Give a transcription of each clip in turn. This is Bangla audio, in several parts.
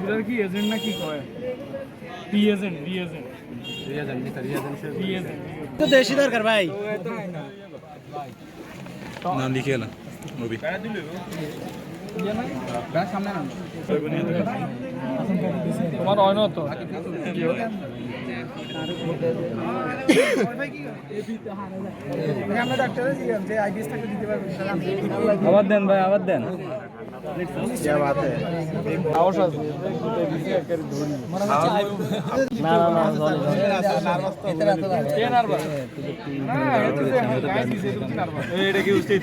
এগুলোর কি এজেন্ট না কি কয়? P agent, B agent, B agent তো দেশি দরকার ভাই। নাম লিখে এলাম নবী তোমার হয় না তো আবার দেন ভাই, আবার দেন। সাহস আছে না না না, কে নার্ভাস? না এটা যে গায়ে দিছে তুমি নার্ভাস। এটা কি উচিত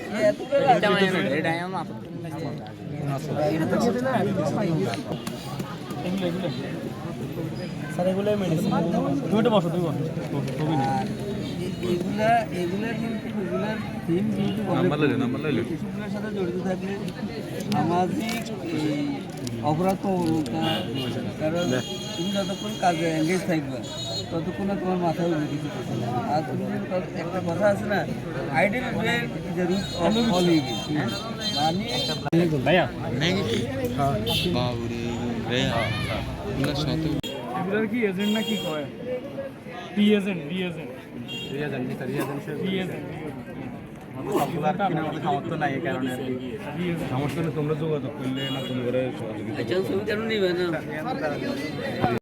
স্যার এগুলো মেডিসিন। তুমি তো বসো, তুমি বসো। এগুলার কিন্তু এগুলার থিম কিন্তু নাম্বার লাইলে শিশুগুলোর সাথে জড়িত থাকলে সামাজিক এই অপরাধ প্রবণতা, কারণ তুমি যতক্ষণ কাজে এঙ্গেজ থাকবে ততক্ষণ আর তোমার মাথায় উঠে কিছু করছে না। আর তুমি যদি একটা কথা আছে না, ideal way is the root of all evil, মানে ভাইয়া বাবুরে রে এগুলা সাথে এগুলোর কি এজেন্ট না কি কয়? P agent, B agent, B agent, সামর্থ্য নাই, এই কারণে বি এজেন্ট। সমস্যা নেই, তোমরা যোগাযোগ করলে না তুমি করে সহযোগিতা ছবি কেন নিবে না?